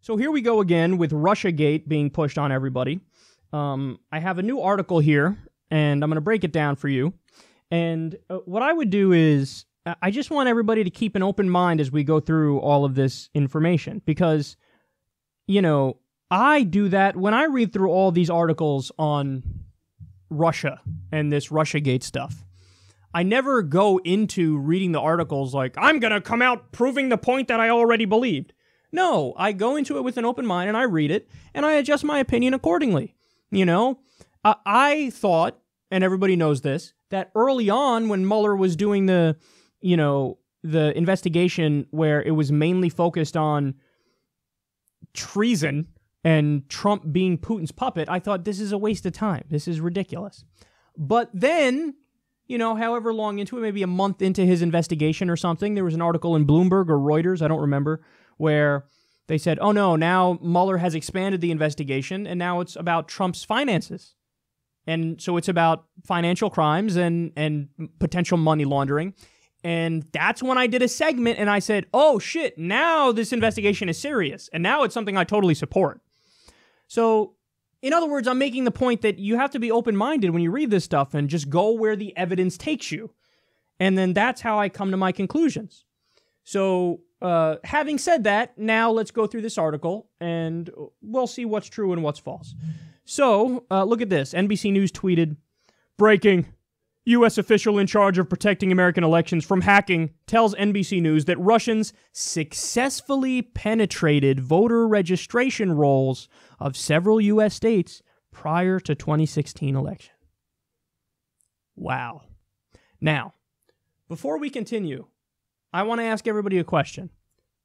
So here we go again with RussiaGate being pushed on everybody. I have a new article here, and I'm going to break it down for you. And what I would do is, I just want everybody to keep an open mind as we go through all of this information. Because, you know, I do that when I read through all these articles on Russia and this RussiaGate stuff. I never go into reading the articles like, I'm going to come out proving the point that I already believed. No, I go into it with an open mind and I read it and I adjust my opinion accordingly. You know, I thought, and everybody knows this, that early on when Mueller was doing the investigation where it was mainly focused on treason and Trump being Putin's puppet, I thought this is a waste of time. This is ridiculous. But then, you know, however long into it, maybe a month into his investigation or something, there was an article in Bloomberg or Reuters, I don't remember, where they said, oh no, now Mueller has expanded the investigation and now it's about Trump's finances. And so it's about financial crimes and potential money laundering. And that's when I did a segment and I said, oh shit, now this investigation is serious. And now it's something I totally support. So, in other words, I'm making the point that you have to be open-minded when you read this stuff and just go where the evidence takes you. And then that's how I come to my conclusions. So, having said that, now let's go through this article and we'll see what's true and what's false. So, look at this. NBC News tweeted, breaking, U.S. official in charge of protecting American elections from hacking tells NBC News that Russians successfully penetrated voter registration rolls of several U.S. states prior to 2016 election. Wow. Now, before we continue, I want to ask everybody a question.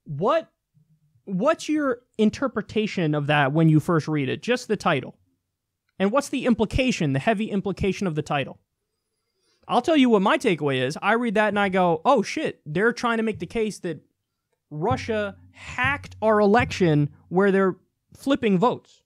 What's your interpretation of that when you first read it? Just the title. And what's the implication, the heavy implication of the title? I'll tell you what my takeaway is. I read that and I go, oh shit, they're trying to make the case that Russia hacked our election where they're flipping votes.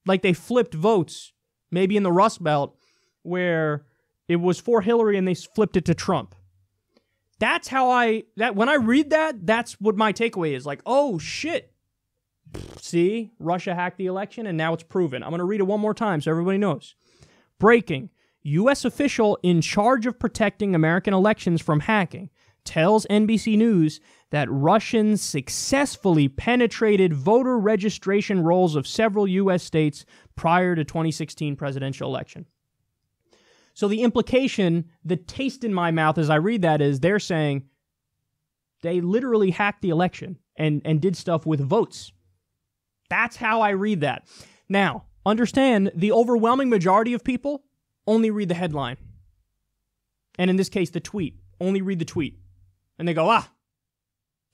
Like they flipped votes, maybe in the Rust Belt, where it was for Hillary and they flipped it to Trump. That's how when I read that, that's what my takeaway is. Like, oh shit. See, Russia hacked the election and now it's proven. I'm going to read it one more time so everybody knows. Breaking. U.S. official in charge of protecting American elections from hacking tells NBC News that Russians successfully penetrated voter registration rolls of several U.S. states prior to 2016 presidential election. So the implication, the taste in my mouth as I read that is they're saying they literally hacked the election and did stuff with votes. That's how I read that. Now, understand the overwhelming majority of people only read the headline. And in this case, the tweet. Only read the tweet. And they go,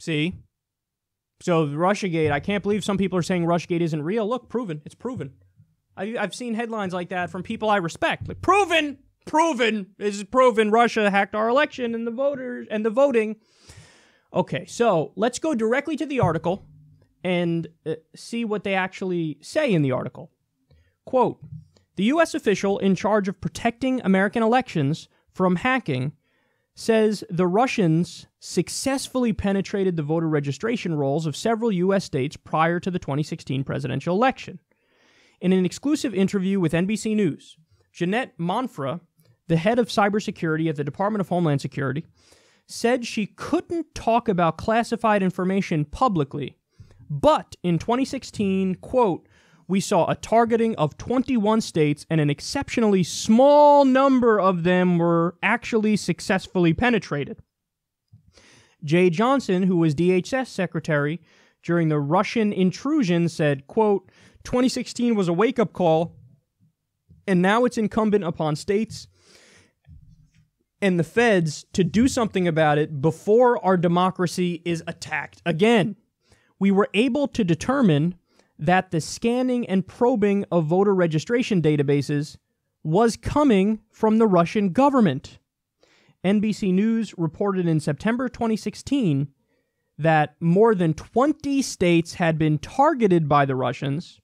see? So RussiaGate, I can't believe some people are saying RussiaGate isn't real. Look, proven. It's proven. I've seen headlines like that from people I respect. Like, proven. This is proven. Russia hacked our election and the voters and the voting. Okay, so let's go directly to the article and see what they actually say in the article. Quote, the U.S. official in charge of protecting American elections from hacking says the Russians successfully penetrated the voter registration rolls of several U.S. states prior to the 2016 presidential election. In an exclusive interview with NBC News, Jeanette Monfra, the head of cybersecurity at the Department of Homeland Security, said she couldn't talk about classified information publicly, but in 2016, quote, we saw a targeting of 21 states and an exceptionally small number of them were actually successfully penetrated. Jay Johnson, who was DHS secretary during the Russian intrusion, said, quote, 2016 was a wake-up call, and now it's incumbent upon states and the feds to do something about it before our democracy is attacked again. We were able to determine that the scanning and probing of voter registration databases was coming from the Russian government. NBC News reported in September 2016 that more than 20 states had been targeted by the Russians.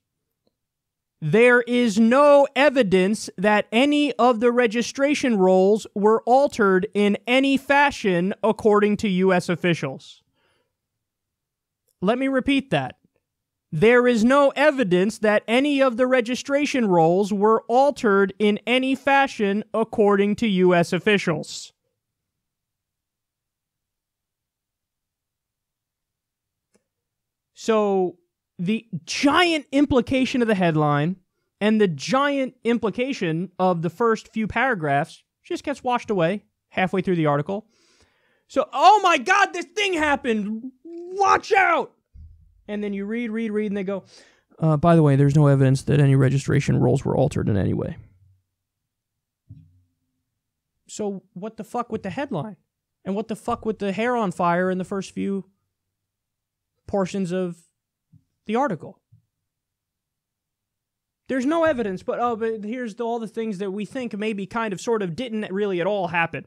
There is no evidence that any of the registration rolls were altered in any fashion, according to U.S. officials. Let me repeat that. There is no evidence that any of the registration rolls were altered in any fashion according to U.S. officials. So the giant implication of the headline and the giant implication of the first few paragraphs just gets washed away halfway through the article. So, oh my God, this thing happened. Watch out. And then you read, and they go, by the way, there's no evidence that any registration rolls were altered in any way. So what the fuck with the headline? And what the fuck with the hair on fire in the first few portions of the article? There's no evidence, but here's all the things that we think maybe kind of sort of didn't really at all happen.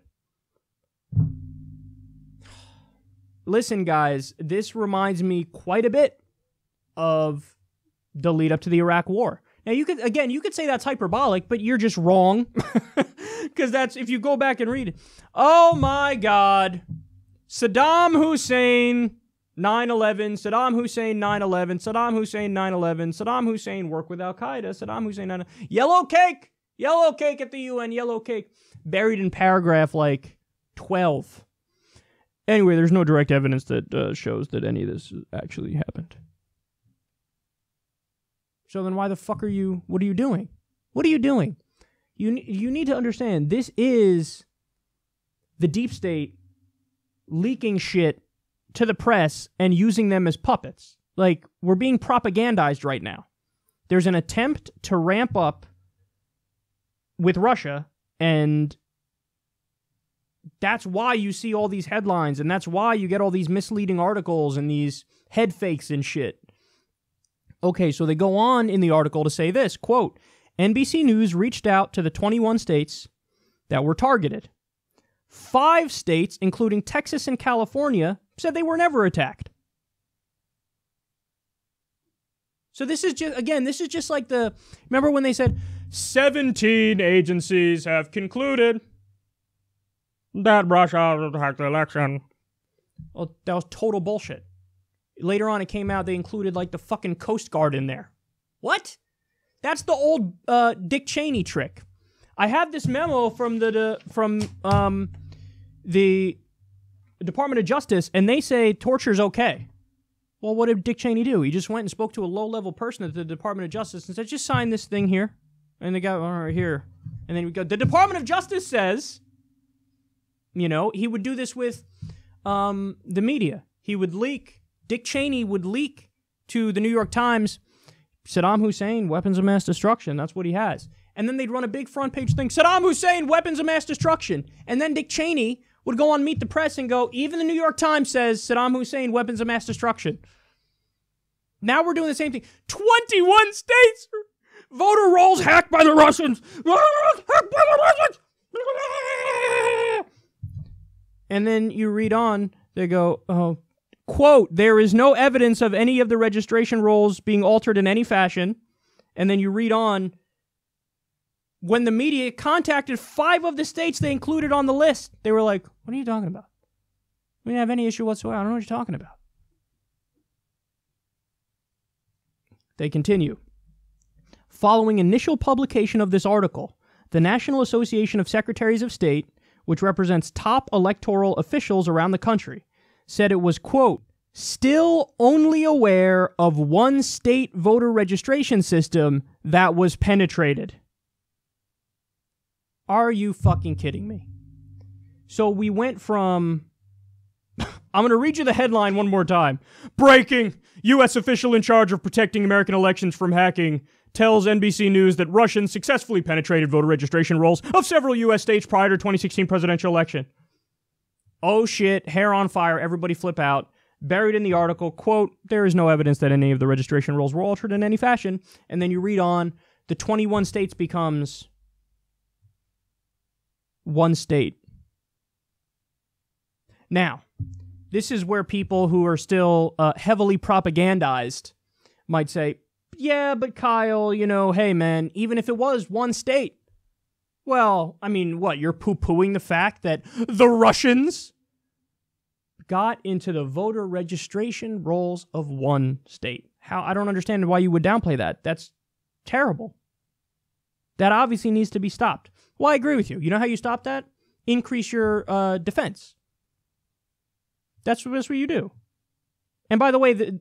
Listen, guys, this reminds me quite a bit of the lead up to the Iraq War. Now, you could say that's hyperbolic, but you're just wrong. Because that's, if you go back and read it. Oh my God. Saddam Hussein, 9/11, Saddam Hussein, 9/11, Saddam Hussein, 9/11, Saddam Hussein worked with Al-Qaeda, Saddam Hussein, 9/11. Yellow cake at the UN, yellow cake. Buried in paragraph like 12. Anyway, there's no direct evidence that shows that any of this actually happened. So then why the fuck what are you doing? What are you doing? You need to understand, this is the deep state leaking shit to the press and using them as puppets. Like, we're being propagandized right now. There's an attempt to ramp up with Russia, and that's why you see all these headlines, and that's why you get all these misleading articles and these head fakes and shit. Okay, so they go on in the article to say this, quote, NBC News reached out to the 21 states that were targeted. 5 states, including Texas and California, said they were never attacked. So this is just like remember when they said 17 agencies have concluded that Russia attacked the election? Well, that was total bullshit. Later on, it came out they included like the fucking Coast Guard in there. What? That's the old Dick Cheney trick. I have this memo from the Department of Justice, and they say torture's okay. Well, what did Dick Cheney do? He just went and spoke to a low-level person at the Department of Justice and said, just sign this thing here. And the guy, all right, here. And then we go, the Department of Justice says, he would do this with the media. He would leak. Dick Cheney would leak to the New York Times, Saddam Hussein, weapons of mass destruction. That's what he has. And then they'd run a big front page thing, Saddam Hussein, weapons of mass destruction. And then Dick Cheney would go on Meet the Press and go, even the New York Times says Saddam Hussein, weapons of mass destruction. Now we're doing the same thing. 21 states, voter rolls hacked by the Russians. Hacked by the Russians. And then you read on, they go, quote, there is no evidence of any of the registration rolls being altered in any fashion. And then you read on, when the media contacted 5 of the states they included on the list, they were like, what are you talking about? We didn't have any issue whatsoever. I don't know what you're talking about. They continue. Following initial publication of this article, the National Association of Secretaries of State, which represents top electoral officials around the country, said it was, quote, still only aware of one state voter registration system that was penetrated. Are you fucking kidding me? So we went from... I'm going to read you the headline one more time. Breaking! U.S. official in charge of protecting American elections from hacking tells NBC News that Russians successfully penetrated voter registration rolls of several U.S. states prior to 2016 presidential election. Oh shit, hair on fire, everybody flip out. Buried in the article, quote, there is no evidence that any of the registration rolls were altered in any fashion. And then you read on, the 21 states becomes one state. Now, this is where people who are still heavily propagandized might say, yeah, but Kyle, hey man, even if it was one state, well, I mean, what, you're poo-pooing the fact that the Russians got into the voter registration rolls of one state. I don't understand why you would downplay that. That's terrible. That obviously needs to be stopped. Well, I agree with you. You know how you stop that? Increase your defense. That's what you do. And by the way,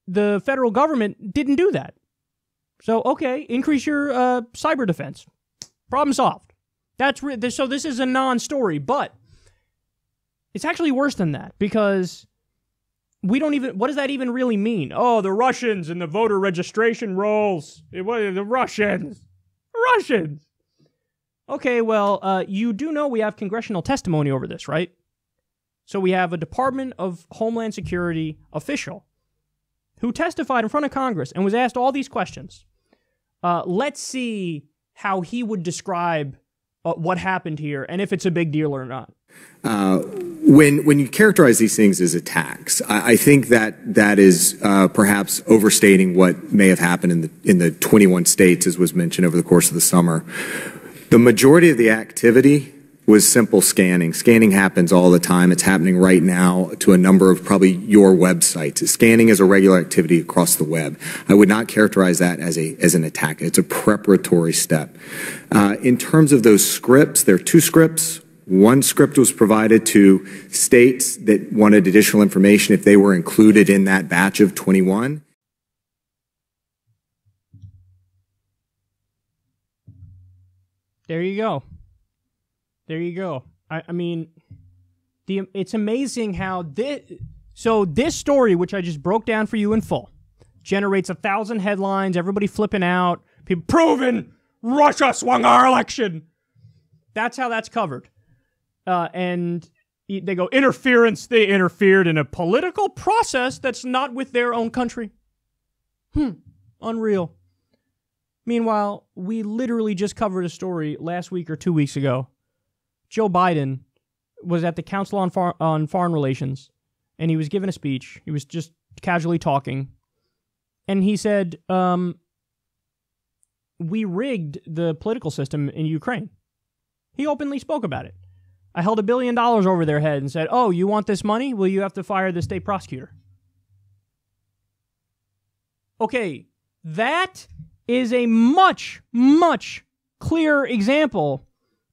the federal government didn't do that. So, okay, increase your cyber defense. Problem solved. So this is a non-story, but it's actually worse than that, because what does that even really mean? Oh, the Russians and the voter registration rolls. The Russians. Okay, well, you do know we have congressional testimony over this, right? So we have a Department of Homeland Security official who testified in front of Congress and was asked all these questions. Let's see how he would describe what happened here and if it's a big deal or not. When you characterize these things as attacks, I think that is perhaps overstating what may have happened in the 21 states, as was mentioned over the course of the summer. The majority of the activity was simple scanning. Scanning happens all the time. It's happening right now to a number of probably your websites. Scanning is a regular activity across the web. I would not characterize that as an attack. It's a preparatory step. In terms of those scripts, there are two scripts. One script was provided to states that wanted additional information if they were included in that batch of 21. There you go. I mean, it's amazing how this story, which I just broke down for you in full, generates 1,000 headlines, everybody flipping out, people proven Russia swung our election. That's how that's covered. And they go, interference, they interfered in a political process that's not with their own country. Unreal. Meanwhile, we literally just covered a story last week or 2 weeks ago. Joe Biden was at the Council on Foreign Relations, and he was giving a speech. He was just casually talking. And he said, we rigged the political system in Ukraine. He openly spoke about it. I held $1 billion over their head and said, oh, you want this money? Well, you have to fire the state prosecutor. Okay, that is a much, much clearer example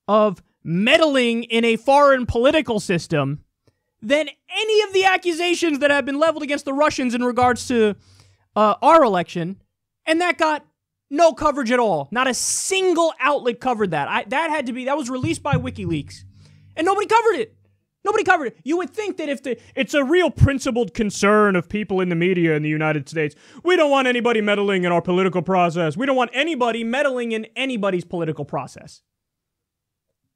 of meddling in a foreign political system than any of the accusations that have been leveled against the Russians in regards to our election, and that got no coverage at all. Not a single outlet covered that. That was released by WikiLeaks, and nobody covered it. Nobody covered it. You would think that if it's a real principled concern of people in the media in the United States, we don't want anybody meddling in our political process. We don't want anybody meddling in anybody's political process.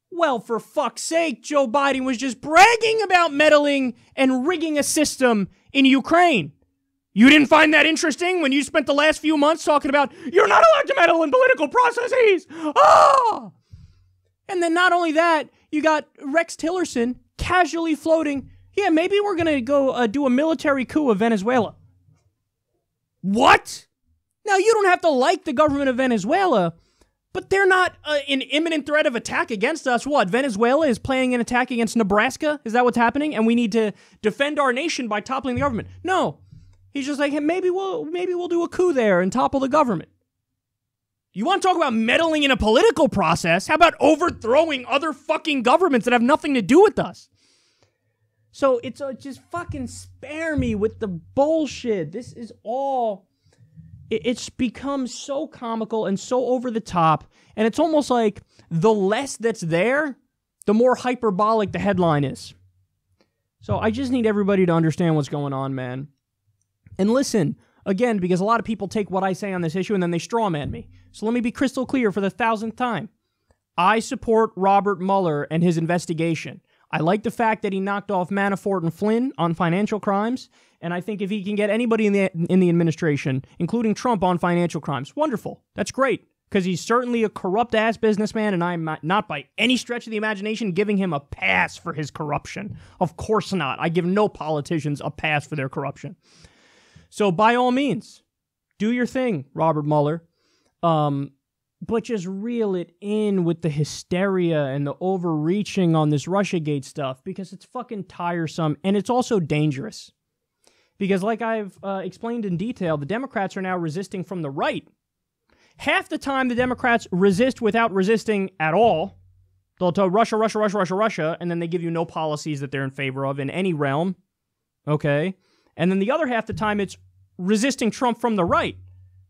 Well, for fuck's sake, Joe Biden was just bragging about meddling and rigging a system in Ukraine. You didn't find that interesting when you spent the last few months talking about, you're not allowed to meddle in political processes? Ah! And then not only that, you got Rex Tillerson casually floating, yeah, maybe we're going to go do a military coup of Venezuela. What? Now, you don't have to like the government of Venezuela, but they're not an imminent threat of attack against us. What, Venezuela is planning an attack against Nebraska? Is that what's happening? And we need to defend our nation by toppling the government? No. He's just like, hey, maybe we'll do a coup there and topple the government. You want to talk about meddling in a political process? How about overthrowing other fucking governments that have nothing to do with us? So it's just fucking spare me with the bullshit. This is all... It's become so comical and so over the top, and it's almost like the less that's there, the more hyperbolic the headline is. So I just need everybody to understand what's going on, man. And listen, again, because a lot of people take what I say on this issue and then they strawman me. So let me be crystal clear for the 1,000th time. I support Robert Mueller and his investigation. I like the fact that he knocked off Manafort and Flynn on financial crimes, and I think if he can get anybody in the administration, including Trump, on financial crimes, wonderful. That's great, because he's certainly a corrupt-ass businessman, and I'm not by any stretch of the imagination giving him a pass for his corruption. Of course not. I give no politicians a pass for their corruption. So by all means, do your thing, Robert Mueller. But just reel it in with the hysteria and the overreaching on this RussiaGate stuff, because it's fucking tiresome, and it's also dangerous. Because like I've explained in detail, the Democrats are now resisting from the right. Half the time the Democrats resist without resisting at all. They'll tell Russia, Russia, Russia, Russia, Russia, and then they give you no policies that they're in favor of in any realm. Okay? And then the other half the time it's resisting Trump from the right,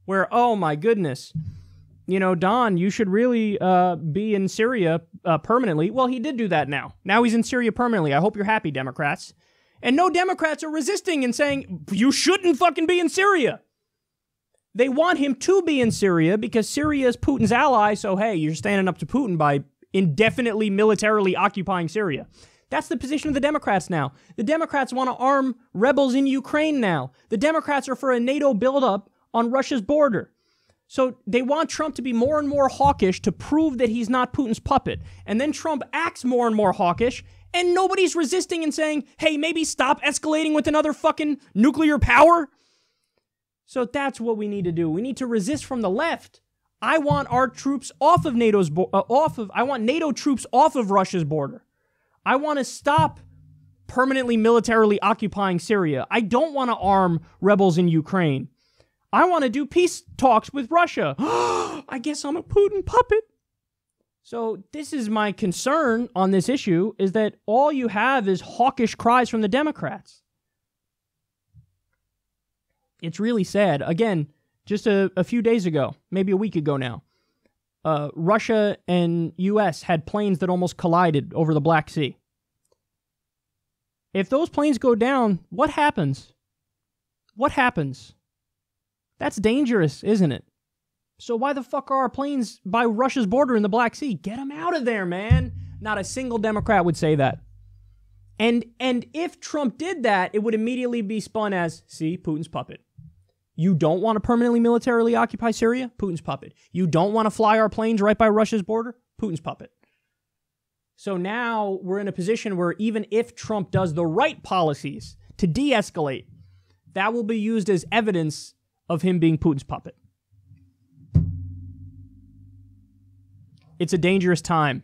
where, oh my goodness, you know, Don, you should really be in Syria permanently. Well, he did do that now. Now he's in Syria permanently. I hope you're happy, Democrats. And no Democrats are resisting and saying, you shouldn't fucking be in Syria. They want him to be in Syria because Syria is Putin's ally, so hey, you're standing up to Putin by indefinitely militarily occupying Syria. That's the position of the Democrats now. The Democrats want to arm rebels in Ukraine now. The Democrats are for a NATO buildup on Russia's border. So they want Trump to be more and more hawkish to prove that he's not Putin's puppet. And then Trump acts more and more hawkish, and nobody's resisting and saying, hey, maybe stop escalating with another fucking nuclear power. So that's what we need to do. We need to resist from the left. I want our troops off of I want NATO troops off of Russia's border. I want to stop permanently militarily occupying Syria. I don't want to arm rebels in Ukraine. I want to do peace talks with Russia. I guess I'm a Putin puppet. So this is my concern on this issue, is that all you have is hawkish cries from the Democrats. It's really sad. Again, just a few days ago, maybe a week ago now, Russia and U.S. had planes that almost collided over the Black Sea. If those planes go down, what happens? What happens? That's dangerous, isn't it? So why the fuck are our planes by Russia's border in the Black Sea? Get them out of there, man. Not a single Democrat would say that. And if Trump did that, it would immediately be spun as, see, Putin's puppet. You don't want to permanently militarily occupy Syria? Putin's puppet. You don't want to fly our planes right by Russia's border? Putin's puppet. So now we're in a position where even if Trump does the right policies to de-escalate, that will be used as evidence of him being Putin's puppet. It's a dangerous time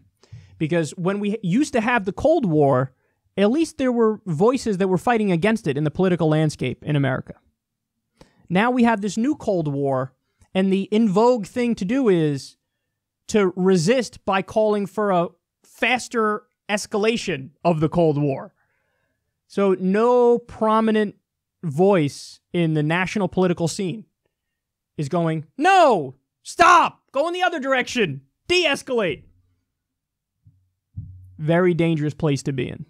because when we used to have the Cold War, at least there were voices that were fighting against it in the political landscape in America. Now we have this new Cold War, and the in vogue thing to do is to resist by calling for a faster escalation of the Cold War. So no prominent voice in the national political scene is going, no, stop, go in the other direction, de-escalate. Very dangerous place to be in.